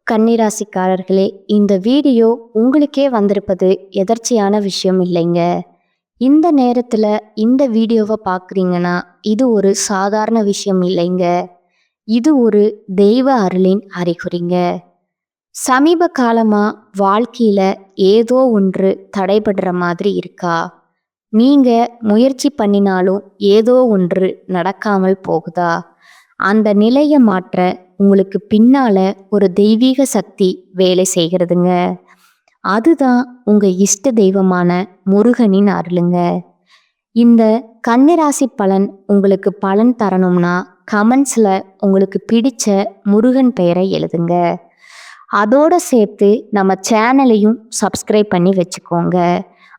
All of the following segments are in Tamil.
கன்னிராசிக்காரர்களே, இந்த வீடியோ உங்களுக்கே வந்திருப்பது எதர்ச்சியான விஷயம் இல்லைங்க. இந்த நேரத்துல இந்த வீடியோவை பார்க்குறீங்கன்னா இது ஒரு சாதாரண விஷயம் இல்லைங்க. இது ஒரு தெய்வ அருளின் அறிகுறிங்க. சமீப காலமா வாழ்க்கையில ஏதோ ஒன்று தடைபடுற மாதிரி இருக்கா? நீங்க முயற்சி பண்ணினாலும் ஏதோ ஒன்று நடக்காமல் போகுதா? அந்த நிலையை மாற்ற உங்களுக்கு பின்னால ஒரு தெய்வீக சக்தி வேலை செய்கிறதுங்க. அதுதான் உங்க இஷ்ட தெய்வமான முருகனின் அருளுங்க. இந்த கன்னிராசி பலன் உங்களுக்கு பலன் தரணும்னா கமெண்ட்ஸ்ல உங்களுக்கு பிடிச்ச முருகன் பெயரை எழுதுங்க. அதோட சேர்த்து நம்ம சேனலையும் சப்ஸ்கிரைப் பண்ணி வச்சுக்கோங்க.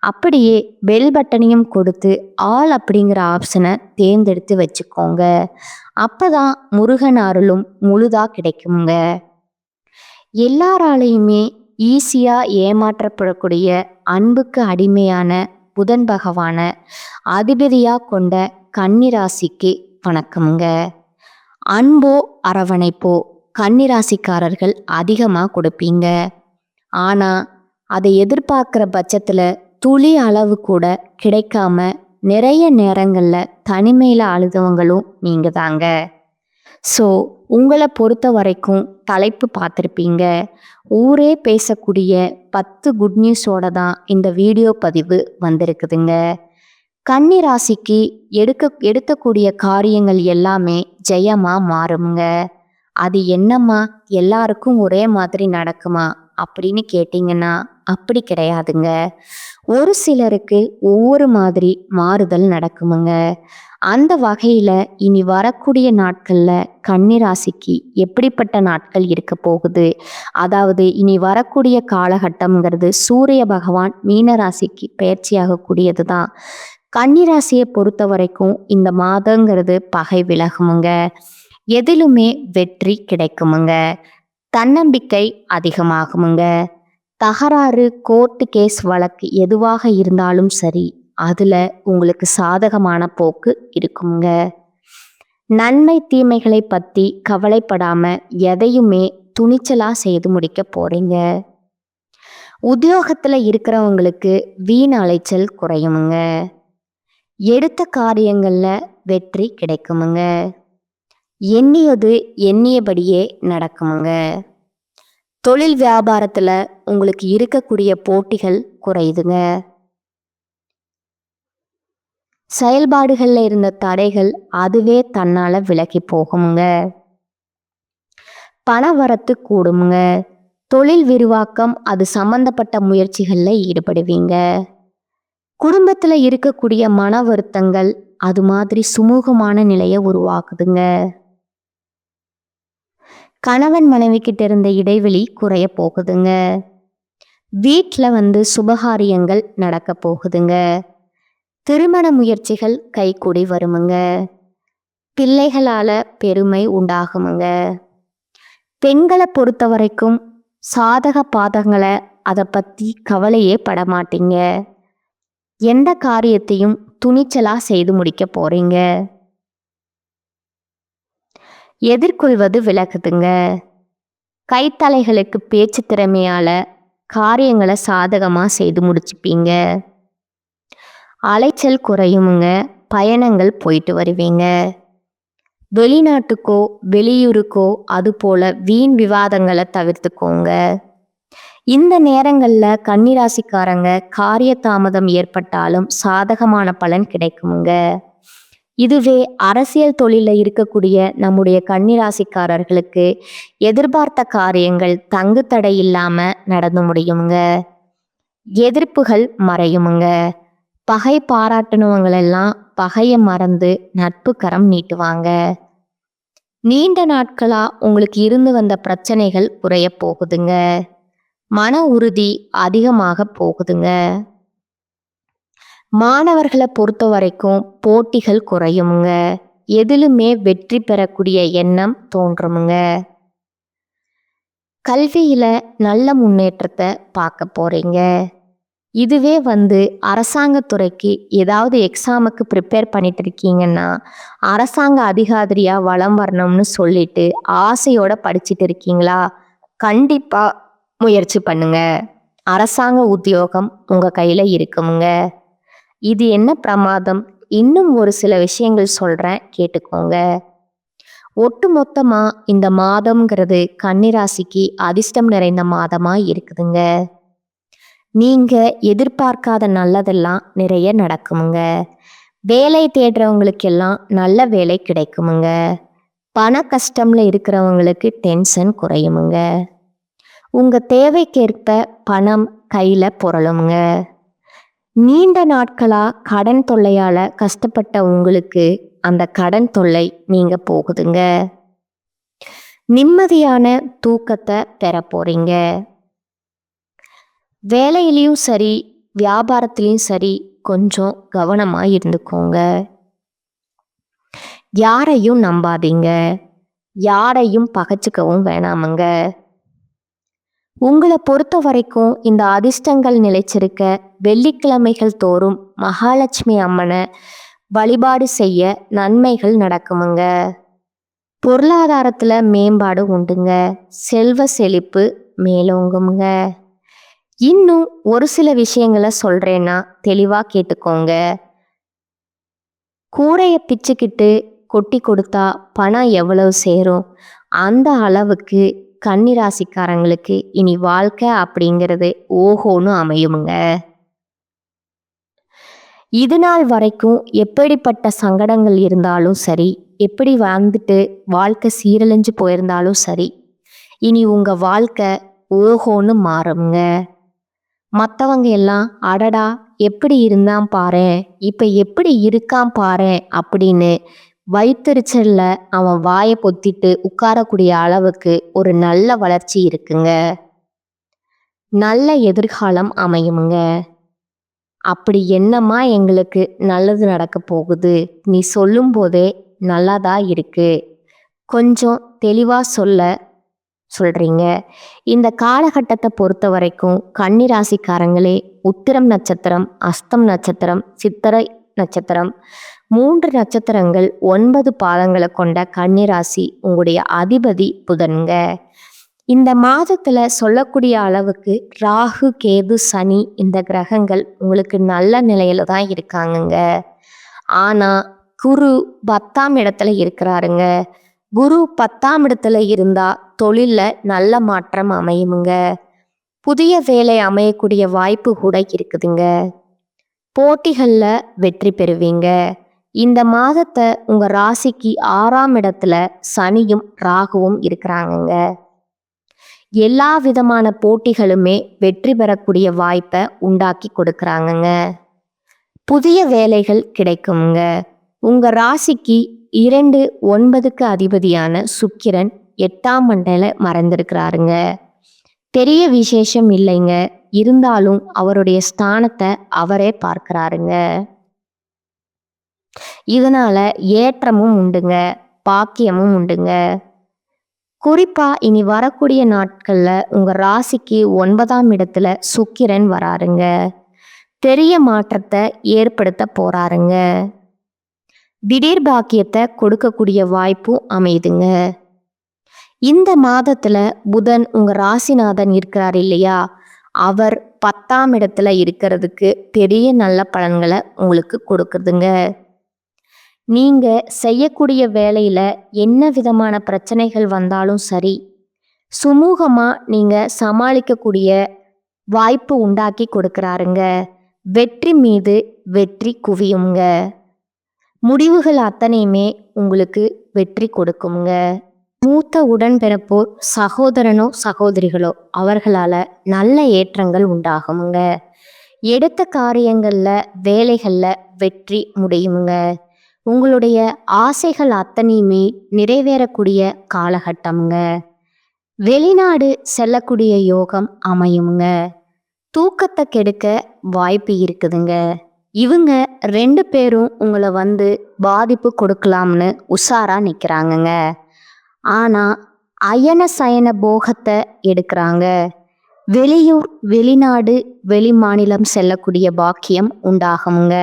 அப்படியே பெல் பட்டனையும் கொடுத்து ஆல் அப்படிங்கிற ஆப்ஷனை தேர்ந்தெடுத்து வச்சுக்கோங்க. அப்பதான் முருகன் அருளும் முழுதா கிடைக்குங்க. எல்லாராலையுமே ஈஸியா ஏமாற்றப்படக்கூடிய அன்புக்கு அடிமையான புதன் பகவான அதிபதியா கொண்ட கன்னிராசிக்கு வணக்கமுங்க. அன்போ அரவணைப்போ கன்னிராசிக்காரர்கள் அதிகமா கொடுப்பீங்க. ஆனா அதை எதிர்பார்க்கிற பட்சத்துல துளி அளவு கூட கிடைக்காம நிறைய நேரங்கள்ல தனிமையில அழுதவங்களும் நீங்க தாங்க. ஸோ உங்களை பொறுத்த வரைக்கும் தலைப்பு பார்த்துருப்பீங்க. ஊரே பேசக்கூடிய 10 குட் நியூஸோட தான் இந்த வீடியோ பதிவு வந்திருக்குதுங்க. கன்னி ராசிக்கு எடுக்கக்கூடிய காரியங்கள் எல்லாமே ஜெயமா மாறுங்க. அது என்னம்மா எல்லாருக்கும் ஒரே மாதிரி நடக்குமா அப்படின்னு கேட்டிங்கன்னா அப்படி கிடையாதுங்க. ஒரு சிலருக்கு ஒவ்வொரு மாதிரி மாறுதல் நடக்குமுங்க. அந்த வகையில் இனி வரக்கூடிய நாட்களில் கன்னிராசிக்கு எப்படிப்பட்ட நாட்கள் இருக்க போகுது, அதாவது இனி வரக்கூடிய காலகட்டம்ங்கிறது சூரிய பகவான் மீனராசிக்கு பயிற்சியாகக்கூடியது தான். கன்னிராசியை பொறுத்த வரைக்கும் இந்த மாதங்கிறது பகை விலகுமுங்க. எதிலுமே வெற்றி கிடைக்குமுங்க. தன்னம்பிக்கை அதிகமாகுமுங்க. தகராறு, கோர்ட்டு கேஸ் வழக்கு எதுவாக இருந்தாலும் சரி, அதுல உங்களுக்கு சாதகமான போக்கு இருக்குங்க. நன்மை தீமைகளை பத்தி கவலைப்படாம எதையுமே துணிச்சலா செய்து முடிக்க போறீங்க. உத்தியோகத்துல இருக்கிறவங்களுக்கு வீண் அலைச்சல் குறையுமுங்க. எடுத்த காரியங்கள்ல வெற்றி கிடைக்குமுங்க. எண்ணியது எண்ணியபடியே நடக்குமுங்க. தொழில் வியாபாரத்துல உங்களுக்கு இருக்கக்கூடிய போட்டிகள் குறையுதுங்க. செயல்பாடுகள்ல இருந்த தடைகள் அதுவே தன்னால விலகி போகுமுங்க. பண வரத்து கூடுமுங்க. தொழில் விரிவாக்கம் அது சம்பந்தப்பட்ட முயற்சிகள்ல ஈடுபடுவீங்க. குடும்பத்துல இருக்கக்கூடிய மன வருத்தங்கள் அது மாதிரி சுமூகமான நிலையை உருவாக்குதுங்க. கணவன் மனைவி கிட்ட இருந்த இடைவெளி குறைய போகுதுங்க. வீட்டில் சுபகாரியங்கள் நடக்க போகுதுங்க. திருமண முயற்சிகள் கைகூடி வருமுங்க. பிள்ளைகளால பெருமை உண்டாகுமுங்க. பெண்களை பொறுத்த வரைக்கும் சாதக பாதங்களை அதை பற்றி கவலையே படமாட்டீங்க. எந்த காரியத்தையும் துணிச்சலா செய்து முடிக்க போறீங்க. எதிர்கொள்வது விலகுதுங்க. கைத்தலைகளுக்கு பேச்சு திறமையால காரியங்களை சாதகமா செய்து முடிச்சுப்பீங்க. அலைச்சல் குறையுமுங்க. பயணங்கள் போயிட்டு வருவீங்க. வெளிநாட்டுக்கோ வெளியூருக்கோ அது போல வீண் விவாதங்களை தவிர்த்துக்கோங்க. இந்த நேரங்களில் கன்னிராசிக்காரங்க காரிய தாமதம் ஏற்பட்டாலும் சாதகமான பலன் கிடைக்குமுங்க. இதுவே அரசியல் தொழிலில் இருக்கக்கூடிய நம்முடைய கன்னிராசிக்காரர்களுக்கு எதிர்பார்த்த காரியங்கள் தங்கு தடை இல்லாமல் நடந்து முடியுமுங்க. எதிர்ப்புகள் மறையுமுங்க. பகை பாராட்டினவங்களெல்லாம் பகையை மறந்து நட்பு கரம் நீட்டுவாங்க. நீண்ட நாட்களா உங்களுக்கு இருந்து வந்த பிரச்சனைகள் குறைய போகுதுங்க. மன உறுதி அதிகமாக போகுதுங்க. மாணவர்களை பொறுத்த வரைக்கும் போட்டிகள் குறையுமுங்க. எதிலுமே வெற்றி பெறக்கூடிய எண்ணம் தோன்றுமுங்க. கல்வியில நல்ல முன்னேற்றத்தை பார்க்க போறீங்க. இதுவே அரசாங்கத்துறைக்கு ஏதாவது எக்ஸாமுக்கு ப்ரிப்பேர் பண்ணிட்டு இருக்கீங்கன்னா அரசாங்க அதிகாரியா வலம் வரணும்னு சொல்லிட்டு ஆசையோட படிச்சுட்டு இருக்கீங்களா, கண்டிப்பா முயற்சி பண்ணுங்க. அரசாங்க உத்தியோகம் உங்க கையில இருக்குமுங்க. இது என்ன பிரமாதம்? இன்னும் ஒரு சில விஷயங்கள் சொல்றேன் கேட்டுக்கோங்க. ஒட்டுமொத்தமா இந்த மாதம்ங்கிறது கன்னிராசிக்கு அதிர்ஷ்டம் நிறைந்த மாதமா இருக்குதுங்க. நீங்க எதிர்பார்க்காத நல்லதெல்லாம் நிறைய நடக்குமுங்க. வேலை தேடுறவங்களுக்கெல்லாம் நல்ல வேலை கிடைக்குமுங்க. பண கஷ்டம்ல இருக்கிறவங்களுக்கு டென்ஷன் குறையுமுங்க. உங்க தேவைக்கேற்ப பணம் கையில புரளுமுங்க. நீண்ட நாட்களா கடன் தொல்லையால கஷ்டப்பட்ட உங்களுக்கு அந்த கடன் தொல்லை நீங்க போகுதுங்க. நிம்மதியான தூக்கத்தை பெற போறீங்க. வேலையிலையும் சரி, வியாபாரத்திலையும் சரி, கொஞ்சம் கவனமா இருந்துக்கோங்க. யாரையும் நம்பாதீங்க. யாரையும் பகைச்சுக்கவும் வேணாமுங்க. உங்களை பொறுத்த வரைக்கும் இந்த அதிர்ஷ்டங்கள் நிலைச்சிருக்க வெள்ளிக்கிழமைகள் தோறும் மகாலட்சுமி அம்மனை வழிபாடு செய்ய நன்மைகள் நடக்குமுங்க. பொருளாதாரத்துல மேம்பாடு உண்டுங்க. செல்வ செழிப்பு மேலோங்குங்க. இன்னும் ஒரு சில விஷயங்களை சொல்றேன்னா தெளிவா கேட்டுக்கோங்க. கூரையை பிச்சுக்கிட்டு கொட்டி கொடுத்தா பணம் எவ்வளவு சேரும்? அந்த அளவுக்கு கன்னிராசிக்காரங்களுக்கு இனி வாழ்க்கை அப்படிங்கிறது ஓஹோன்னு அமையுமுங்க. இது நாள் வரைக்கும் எப்படிப்பட்ட சங்கடங்கள் இருந்தாலும் சரி, எப்படி வாழ்ந்துட்டு வாழ்க்கை சீரழிஞ்சு போயிருந்தாலும் சரி, இனி உங்க வாழ்க்கை ஓஹோன்னு மாறுங்க. மற்றவங்க எல்லாம் அடடா எப்படி இருந்தான் பாரேன், இப்போ எப்படி இருக்கான் பாரேன் அப்படின்னு வயிற்றுச்சல்ல அவன் வாயை பொத்திட்டு உட்காரக்கூடிய அளவுக்கு ஒரு நல்ல வளர்ச்சி இருக்குங்க. நல்ல எதிர்காலம் அமையுமுங்க. அப்படி என்னம்மா எங்களுக்கு நல்லது நடக்க போகுது, நீ சொல்லும் போதே நல்லாதா இருக்கு, கொஞ்சம் தெளிவா சொல்றீங்க. இந்த காலகட்டத்தை பொறுத்த வரைக்கும் கன்னிராசிக்காரங்களே உத்திரம் நட்சத்திரம், அஸ்தம் நட்சத்திரம், சித்திரை நட்சத்திரம் 3 நட்சத்திரங்கள் 9 பாதங்களை கொண்ட கன்னிராசி உங்களுடைய அதிபதி புதன்க. இந்த மாதத்துல சொல்லக்கூடிய அளவுக்கு ராகு, கேது, சனி இந்த கிரகங்கள் உங்களுக்கு நல்ல நிலையில தான் இருக்காங்கங்க. ஆனா குரு 10ஆம் இடத்துல இருக்கிறாருங்க. குரு 10ஆம் இடத்துல இருந்தா தொழில்ல நல்ல மாற்றம் அமையுமுங்க. புதிய வேலை அமையக்கூடிய வாய்ப்பு கூட இருக்குதுங்க. போட்டிகள்ல வெற்றி பெறுவீங்க. இந்த மாதத்தை உங்க ராசிக்கு 6ஆம் இடத்துல சனியும் ராகுவும் இருக்கிறாங்கங்க. எல்லா விதமான போட்டிகளுமே வெற்றி பெறக்கூடிய வாய்ப்பை உண்டாக்கி கொடுக்குறாங்கங்க. புதிய வேலைகள் கிடைக்குங்க. உங்க ராசிக்கு 2, 9க்கு அதிபதியான சுக்கிரன் 8ஆம் மண்டல மறைந்திருக்கிறாருங்க. பெரிய விசேஷம் இல்லைங்க. இருந்தாலும் அவருடைய ஸ்தானத்தை அவரே பார்க்கிறாருங்க. இதனால ஏற்றமும் உண்டுங்க, பாக்கியமும் உண்டுங்க. குறிப்பா இனி வரக்கூடிய நாட்கள்ல உங்க ராசிக்கு 9ஆம் இடத்துல சுக்கிரன் வராருங்க. பெரிய மாற்றத்தை ஏற்படுத்த போறாருங்க. திடீர் பாக்கியத்தை கொடுக்கக்கூடிய வாய்ப்பும் அமையுதுங்க. இந்த மாதத்துல புதன் உங்க ராசிநாதன் இருக்கிறார் இல்லையா, அவர் 10ஆம் இடத்துல இருக்கிறதுக்கு பெரிய நல்ல பலன்களை உங்களுக்கு கொடுக்குதுங்க. நீங்க செய்யக்கூடிய வேலையில என்ன விதமான பிரச்சனைகள் வந்தாலும் சரி, சுமூகமா நீங்க சமாளிக்கக்கூடிய வாய்ப்பு உண்டாக்கி கொடுக்கிறாருங்க. வெற்றி மீது வெற்றி குவியுங்க. முடிவுகள் அத்தனையுமே உங்களுக்கு வெற்றி கொடுக்குங்க. மூத்த உடன்பிறப்போர், சகோதரனோ சகோதரிகளோ அவர்களால நல்ல ஏற்றங்கள் உண்டாகுங்க. எடுத்த காரியங்கள்ல வேலைகள்ல வெற்றி முடியுங்க. உங்களுடைய ஆசைகள் அத்தனையுமே நிறைவேறக்கூடிய காலகட்டம்ங்க. வெளிநாடு செல்லக்கூடிய யோகம் அமையுங்க. தூக்கத்தை கெடுக்க வாய்ப்பு இருக்குதுங்க. இவங்க 2 பேரும் உங்களை பாதிப்பு கொடுக்கலாம்னு உஷாரா நிற்கிறாங்கங்க. ஆனால் அயன சயன போகத்தை எடுக்கிறாங்க. வெளியூர், வெளிநாடு, வெளி மாநிலம் செல்லக்கூடிய பாக்கியம் உண்டாகுங்க.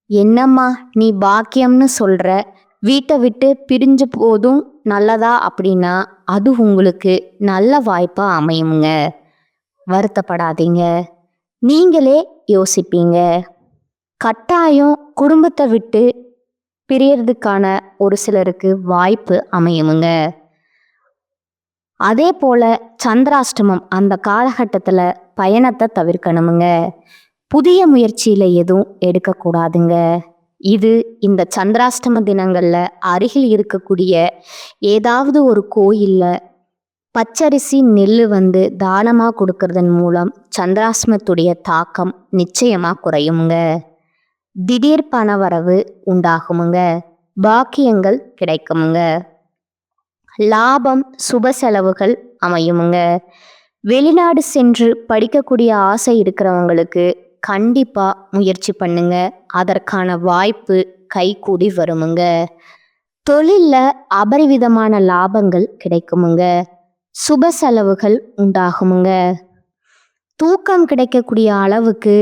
என்னம்மா நீ பாக்கியம்னு சொல்ற, வீட்டை விட்டு பிரிஞ்ச போதும் நல்லதா அப்படின்னா அது உங்களுக்கு நல்ல வாய்ப்பா அமையுங்க. வருத்தப்படாதீங்க. நீங்களே யோசிப்பீங்க. கட்டாயம் குடும்பத்தை விட்டு பிரியறதுக்கான ஒரு சிலருக்கு வாய்ப்பு அமையுமுங்க. அதே போல சந்திராஷ்டமம் அந்த காலகட்டத்தில் பயணத்தை தவிர்க்கணுமுங்க. புதிய முயற்சியில் எதுவும் எடுக்கக்கூடாதுங்க. இது இந்த சந்திராஷ்டம தினங்களில் அருகில் இருக்கக்கூடிய ஏதாவது ஒரு கோயிலில் பச்சரிசி நெல் தானமாக கொடுக்கறதன் மூலம் சந்திராஷ்டமத்துடைய தாக்கம் நிச்சயமாக குறையுமுங்க. திடீர் பணவரவு உண்டாகுமுங்க. பாக்கியங்கள் கிடைக்குமுங்க. லாபம் சுப செலவுகள் அமையுமுங்க. வெளிநாடு சென்று படிக்கக்கூடிய ஆசை இருக்கிறவங்களுக்கு கண்டிப்பாக முயற்சி பண்ணுங்க. அதற்கான வாய்ப்பு கைகூடி வருமுங்க. தொழிலில் அபரிவிதமான லாபங்கள் கிடைக்குமுங்க. சுப செலவுகள் உண்டாகுமுங்க. தூக்கம் கிடைக்கக்கூடிய அளவுக்கு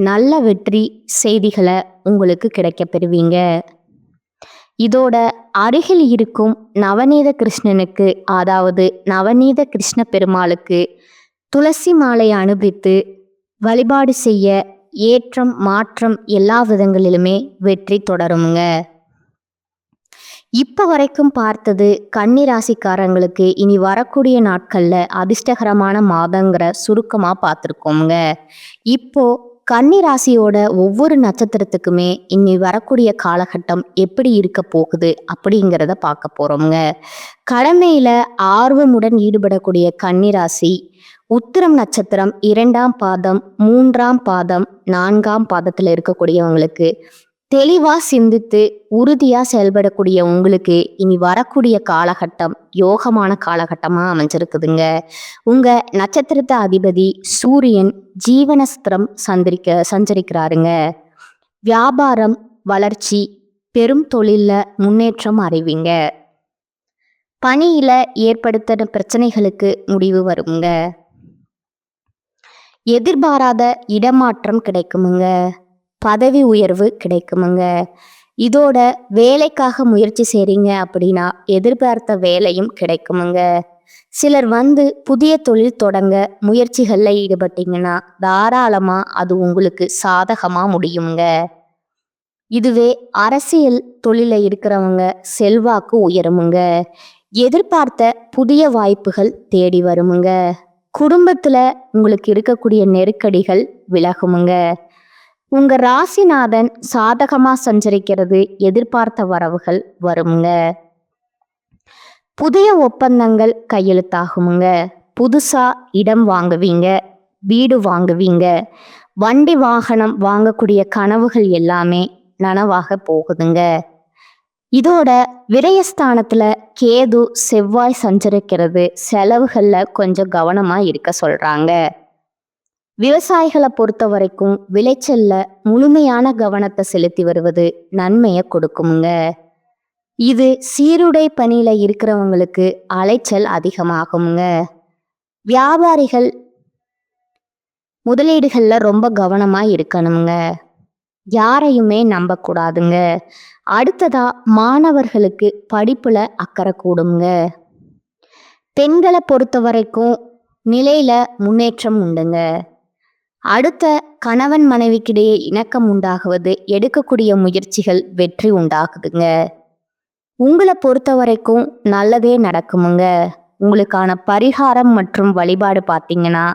நல்ல வெற்றி செய்திகளை உங்களுக்கு கிடைக்க பெறுவீங்க. இதோட அருகில் இருக்கும் நவநீத கிருஷ்ணனுக்கு, அதாவது நவநீத கிருஷ்ண பெருமாளுக்கு துளசி மாலை அனுப்பித்து வழிபாடு செய்ய ஏற்றம் மாற்றம் எல்லா விதங்களிலுமே வெற்றி தொடருமுங்க. இப்போ வரைக்கும் பார்த்தது கன்னி ராசிக்காரங்களுக்கு இனி வரக்கூடிய நாட்களில் அதிர்ஷ்டகரமான மாதங்கிற சுருக்கமாக பார்த்துருக்கோங்க. இப்போ கன்னி ராசியோட ஒவ்வொரு நட்சத்திரத்துக்குமே இனி வரக்கூடிய காலகட்டம் எப்படி இருக்க போகுது அப்படிங்கிறத பார்க்க போகிறோங்க. கடமையில் ஆர்வமுடன் ஈடுபடக்கூடிய கன்னி ராசி உத்திரம் நட்சத்திரம் 2ஆம் பாதம் 3ஆம் பாதம் 4ஆம் பாதத்தில் இருக்கக்கூடியவங்களுக்கு தெளிவாக சிந்தித்து உறுதியாக செயல்படக்கூடிய உங்களுக்கு இனி வரக்கூடிய காலகட்டம் யோகமான காலகட்டமாக அமைஞ்சிருக்குதுங்க. உங்கள் நட்சத்திரத்தை அதிபதி சூரியன் ஜீவனஸ்திரம் சஞ்சரிக்கிறாருங்க. வியாபாரம் வளர்ச்சி, பெரும் தொழிலில் முன்னேற்றம் அறிவிங்க. பணியில் ஏற்படுத்தின பிரச்சனைகளுக்கு முடிவு வருங்க. எதிர்பாராத இடமாற்றம் கிடைக்குமுங்க. பதவி உயர்வு கிடைக்குமுங்க. இதோட வேலைக்காக முயற்சி செய்கிறீங்க அப்படின்னா எதிர்பார்த்த வேலையும் கிடைக்குமுங்க. சிலர் புதிய தொழில் தொடங்க முயற்சிகளில் ஈடுபட்டீங்கன்னா தாராளமாக அது உங்களுக்கு சாதகமாக முடியுங்க. இதுவே அரசியல் தொழிலில் இருக்கிறவங்க செல்வாக்கு உயருமுங்க. எதிர்பார்த்த புதிய வாய்ப்புகள் தேடி வருமுங்க. குடும்பத்தில் உங்களுக்கு இருக்கக்கூடிய நெருக்கடிகள் விலகுமுங்க. உங்கள் ராசிநாதன் சாதகமாக சஞ்சரிக்கிறது எதிர்பார்த்த வரவுகள் வருமுங்க. புதிய ஒப்பந்தங்கள் கையெழுத்தாகுமுங்க. புதுசாக இடம் வாங்குவீங்க, வீடு வாங்குவீங்க, வண்டி வாகனம் வாங்கக்கூடிய கனவுகள் எல்லாமே நனவாக போகுதுங்க. இதோட விரயஸ்தானத்தில் கேது செவ்வாய் சஞ்சரிக்கிறது செலவுகளில் கொஞ்சம் கவனமாக இருக்க சொல்கிறாங்க. விவசாயிகளை பொறுத்த வரைக்கும் விளைச்சல்ல முழுமையான கவனத்தை செலுத்தி வருவது நன்மையை கொடுக்குமுங்க. இது சீருடை பணியில இருக்கிறவங்களுக்கு அலைச்சல் அதிகமாகுங்க. வியாபாரிகள் முதலீடுகள்ல ரொம்ப கவனமா இருக்கணுங்க. யாரையுமே நம்பக்கூடாதுங்க. அடுத்ததா மாணவர்களுக்கு படிப்புல அக்கறை கூடுங்க. பெண்களை பொறுத்த வரைக்கும் நிலையில முன்னேற்றம் உண்டுங்க. அடுத்த கணவன் மனைவிக்கிடையே இணக்கம் உண்டாகுவது, எடுக்கக்கூடிய முயற்சிகள் வெற்றி உண்டாகுதுங்க. உங்களை பொறுத்த வரைக்கும் நல்லதே நடக்குமுங்க. உங்களுக்கான பரிகாரம் மற்றும் வழிபாடு பார்த்தீங்கன்னா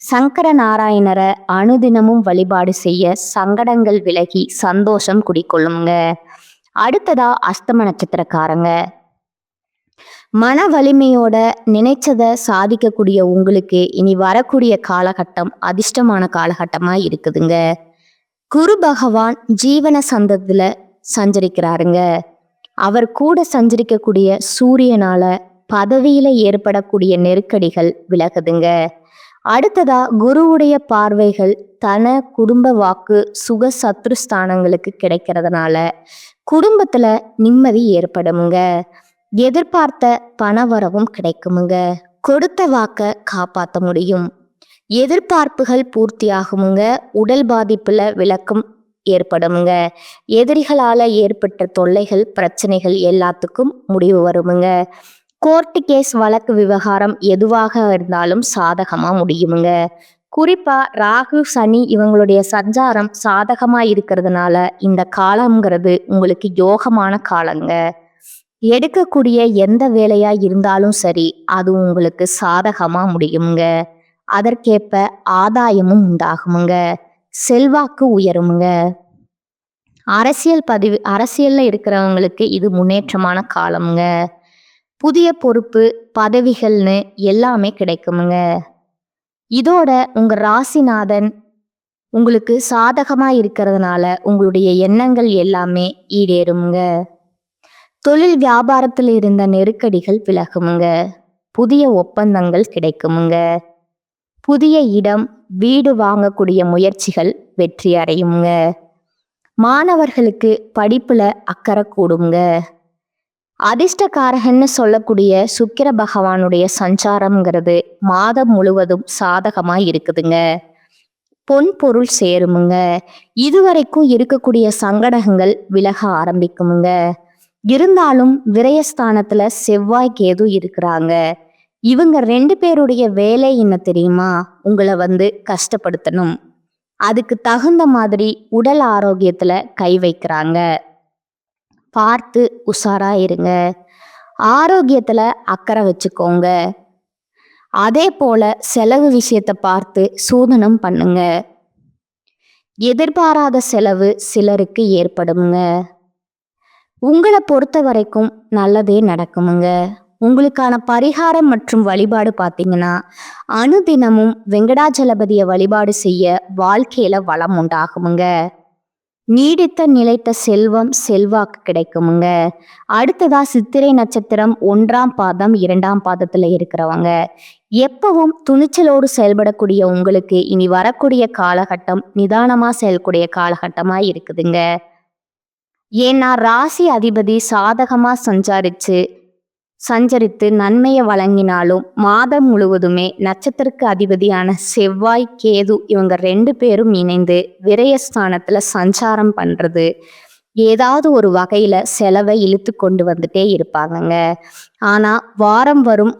சங்கர நாராயணரை அனுதினமும் வழிபாடு செய்ய சங்கடங்கள் விலகி சந்தோஷம் குடிக்கொள்ளுங்க. அடுத்ததா அஸ்தம நட்சத்திரக்காரங்க மன வலிமையோட நினைச்சதை சாதிக்கக்கூடிய உங்களுக்கு இனி வரக்கூடிய காலகட்டம் அதிர்ஷ்டமான காலகட்டமா இருக்குதுங்க. குரு பகவான் ஜீவன சந்தத்துல சஞ்சரிக்கிறாருங்க. அவர் கூட சஞ்சரிக்கக்கூடிய சூரியனால பதவியில ஏற்படக்கூடிய நெருக்கடிகள் விலகுதுங்க. அடுத்ததா குருவுடைய பார்வைகள் தன குடும்ப வாக்கு சுக சத்ருஸ்தானங்களுக்கு கிடைக்கிறதுனால குடும்பத்துல நிம்மதி ஏற்படுமுங்க. எதிர்பார்த்த பணவரவும் கிடைக்குமுங்க. கொடுத்த வாக்க காப்பாற்ற முடியும். எதிர்பார்ப்புகள் பூர்த்தியாகுமுங்க. உடல் பாதிப்புல விளக்கும் ஏற்படுமுங்க. எதிரிகளால ஏற்பட்ட தொல்லைகள், பிரச்சனைகள் எல்லாத்துக்கும் முடிவு வருமுங்க. கோர்ட்டு கேஸ், வழக்கு, விவகாரம் எதுவாக இருந்தாலும் சாதகமா முடியுமுங்க. குறிப்பா ராகு, சனி இவங்களுடைய சஞ்சாரம் சாதகமா இருக்கிறதுனால இந்த காலம்ங்கிறது உங்களுக்கு யோகமான காலங்க. எடுக்கக்கூடிய எந்த வேலையா இருந்தாலும் சரி, அது உங்களுக்கு சாதகமா முடியுமுங்க. அதற்கேற்ப ஆதாயமும் உண்டாகுமுங்க. செல்வாக்கு உயருமுங்க. அரசியல்ல இருக்கிறவங்களுக்கு இது முன்னேற்றமான காலமுங்க. புதிய பொறுப்பு, பதவிகள்னு எல்லாமே கிடைக்குமுங்க. இதோட உங்க ராசிநாதன் உங்களுக்கு சாதகமா இருக்கிறதுனால உங்களுடைய எண்ணங்கள் எல்லாமே ஈடேறுமுங்க. தொழில் வியாபாரத்தில் இருந்த நெருக்கடிகள் விலகுமுங்க. புதிய ஒப்பந்தங்கள் கிடைக்குமுங்க. புதிய இடம், வீடு வாங்கக்கூடிய முயற்சிகள் வெற்றி அடையுங்க. மாணவர்களுக்கு படிப்புல அக்கறை கூடுங்க. அதிர்ஷ்டக்காரகன்னு சொல்லக்கூடிய சுக்கிர பகவானுடைய சஞ்சாரம்ங்கிறது மாதம் முழுவதும் சாதகமா இருக்குதுங்க. பொன் பொருள் சேருமுங்க. இதுவரைக்கும் இருக்கக்கூடிய சங்கடங்கள் விலக ஆரம்பிக்குமுங்க. இருந்தாலும் விரயஸ்தானத்துல செவ்வாய், கேது இருக்கிறாங்க. இவங்க 2 பேருடைய வேலை என்ன தெரியுமா? உங்களை கஷ்டப்படுத்தணும். அதுக்கு தகுந்த மாதிரி உடல் ஆரோக்கியத்துல கை வைக்கிறாங்க. பார்த்து உஷாரா இருங்க. ஆரோக்கியத்துல அக்கறை வச்சுக்கோங்க. அதே போல செலவு விஷயத்தை பார்த்து சூதனம் பண்ணுங்க. எதிர்பாராத செலவு சிலருக்கு ஏற்படுமுங்க. உங்களை பொறுத்த வரைக்கும் நல்லதே நடக்குமுங்க. உங்களுக்கான பரிகாரம் மற்றும் வழிபாடு பார்த்தீங்கன்னா, அனுதினமும் வெங்கடாஜலபதியை வழிபாடு செய்ய வாழ்க்கையில வளம் உண்டாகுமுங்க. நீடித்த நிலைத்த செல்வம், செல்வாக்கு கிடைக்குமுங்க. அடுத்ததா சித்திரை நட்சத்திரம் 1ஆம் பாதம் 2ஆம் பாதத்துல இருக்கிறவங்க எப்பவும் துணிச்சலோடு செயல்படக்கூடிய உங்களுக்கு இனி வரக்கூடிய காலகட்டம் நிதானமா செயல்கூடிய காலகட்டமா இருக்குதுங்க. ஏன்னா ராசி அதிபதி சாதகமா சஞ்சரித்து நன்மையை வழங்கினாலும் மாதம் முழுவதுமே நட்சத்திரக்கு அதிபதியான செவ்வாய், கேது இவங்க 2 பேரும் இணைந்து விரயஸ்தானத்துல சஞ்சாரம் பண்றது ஏதாவது ஒரு வகையில செலவை இழுத்து கொண்டு வந்துட்டே இருப்பாங்கங்க. ஆனா வாரம் வரும்,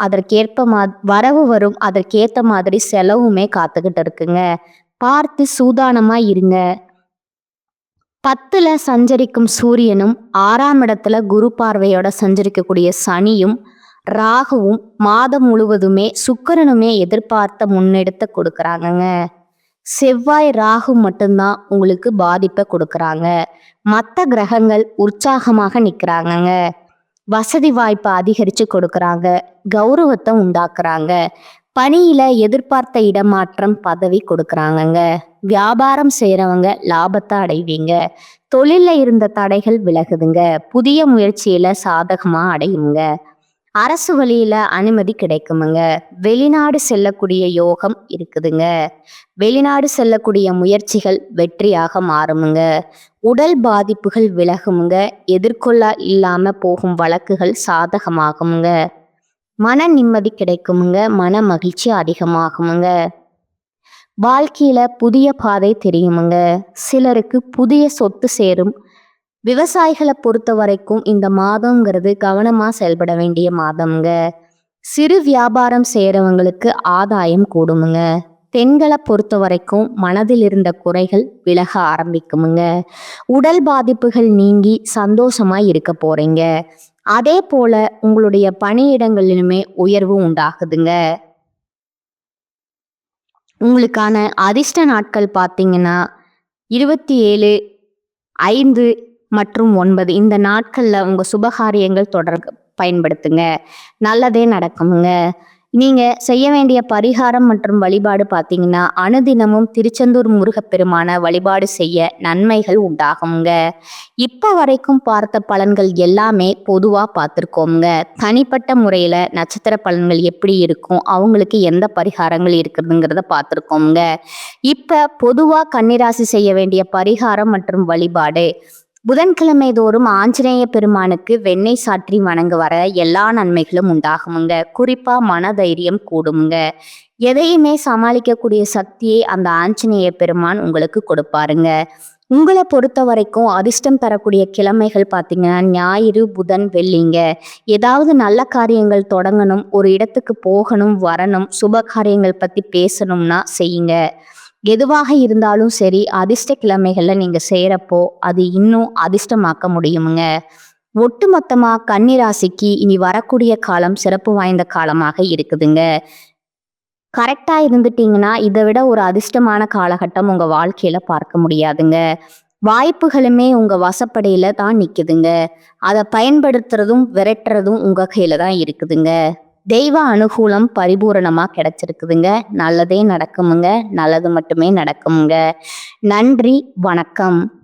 வரவு வரும், அதற்கேத்த மாதிரி செலவுமே காத்துக்கிட்டு இருக்குங்க. பார்த்து சூதானமா இருங்க. 10ல சஞ்சரிக்கும் சூரியனும் 6ஆம் இடத்துல குரு பார்வையோட சஞ்சரிக்கக்கூடிய சனியும் ராகுவும் மாதம் முழுவதுமே சுக்கிரனுமே எதிர்பார்த்த முன்னெடுத்த கொடுக்கறாங்கங்க. செவ்வாய், ராகு மட்டும்தான் உங்களுக்கு பாதிப்பை கொடுக்கறாங்க. மற்ற கிரகங்கள் உற்சாகமாக நிக்கிறாங்கங்க. வசதி வாய்ப்பை அதிகரிச்சு கொடுக்கறாங்க. கௌரவத்தை உண்டாக்குறாங்க. பணியில எதிர்பார்த்த இடமாற்றம், பதவி கொடுக்கறாங்கங்க. வியாபாரம் செய்யறவங்க லாபத்தை அடைவீங்க. தொழில்ல இருந்த தடைகள் விலகுதுங்க. புதிய முயற்சியில சாதகமா அடையுங்க. அரசு வழியில அனுமதி கிடைக்குமுங்க. வெளிநாடு செல்லக்கூடிய யோகம் இருக்குதுங்க. வெளிநாடு செல்லக்கூடிய முயற்சிகள் வெற்றியாக மாறுமுங்க. உடல் பாதிப்புகள் விலகுமுங்க. எதிர்கொள்ள இல்லாம போகும் வழக்குகள் சாதகமாகுமுங்க. மன நிம்மதி கிடைக்குமுங்க. மன மகிழ்ச்சி அதிகமாகுமுங்க. வாழ்க்கையில புதிய பாதை தெரியுமுங்க. சிலருக்கு புதிய சொத்து சேரும். விவசாயிகளை பொறுத்த வரைக்கும் இந்த மாதம்ங்கிறது கவனமா செயல்பட வேண்டிய மாதம்ங்க. சிறு வியாபாரம் செய்யறவங்களுக்கு ஆதாயம் கூடுமுங்க. பெண்களை பொறுத்த வரைக்கும் மனதில் இருந்த குறைகள் விலக ஆரம்பிக்குமுங்க. உடல் பாதிப்புகள் நீங்கி சந்தோஷமா இருக்க போறீங்க. அதே போல உங்களுடைய பணியிடங்களிலுமே உயர்வு உண்டாகுதுங்க. உங்களுக்கான அதிர்ஷ்ட நாட்கள் பார்த்தீங்கன்னா 27, 5 மற்றும் 9 இந்த நாட்கள்ல உங்க சுபகாரியங்கள் பயன்படுத்துங்க. நல்லதே நடக்குமுங்க. நீங்க செய்ய வேண்டிய பரிகாரம் மற்றும் வழிபாடு பார்த்தீங்கன்னா, அனுதினமும் திருச்செந்தூர் முருகப்பெருமான வழிபாடு செய்ய நன்மைகள் உண்டாகுங்க. இப்ப வரைக்கும் பார்த்த பலன்கள் எல்லாமே பொதுவா பார்த்துருக்கோங்க. தனிப்பட்ட முறையில நட்சத்திர பலன்கள் எப்படி இருக்கும், அவங்களுக்கு எந்த பரிகாரங்கள் இருக்குதுங்கிறத பார்த்துருக்கோங்க. இப்ப பொதுவா கன்னிராசி செய்ய வேண்டிய பரிகாரம் மற்றும் வழிபாடு: புதன்கிழமை தோறும் ஆஞ்சநேய பெருமானுக்கு வெண்ணெய் சாற்றி வணங்க வர எல்லா நன்மைகளும் உண்டாகுமுங்க. குறிப்பா மனதைரியம் கூடுமுங்க. எதையுமே சமாளிக்கக்கூடிய சக்தியை அந்த ஆஞ்சநேய பெருமான் உங்களுக்கு கொடுப்பாருங்க. உங்களை பொறுத்த வரைக்கும் அதிர்ஷ்டம் தரக்கூடிய கிழமைகள் பார்த்தீங்கன்னா ஞாயிறு, புதன், வெள்ளிங்க. ஏதாவது நல்ல காரியங்கள் தொடங்கணும், ஒரு இடத்துக்கு போகணும், வரணும், சுப காரியங்கள் பற்றி பேசணும்னா செய்யுங்க. எதுவாக இருந்தாலும் சரி, அதிர்ஷ்ட கிழமைகள்ல நீங்க செய்யறப்போ அது இன்னும் அதிர்ஷ்டமாக்க முடியுமுங்க. ஒட்டுமொத்தமா கன்னி ராசிக்கு இனி வரக்கூடிய காலம் சிறப்பு வாய்ந்த காலமாக இருக்குதுங்க. கரெக்டா இருந்துட்டீங்கன்னா இதை விட ஒரு அதிர்ஷ்டமான காலகட்டம் உங்க வாழ்க்கையில பார்க்க முடியாதுங்க. வாய்ப்புகளுமே உங்க வசப்படியில தான் நிக்குதுங்க. அதை பயன்படுத்துறதும் விரட்டுறதும் உங்க கையில தான் இருக்குதுங்க. தெய்வ அனுகூலம் பரிபூரணமா கிடைச்சிருக்குதுங்க. நல்லதே நடக்குமுங்க. நல்லது மட்டுமே நடக்குமுங்க. நன்றி, வணக்கம்.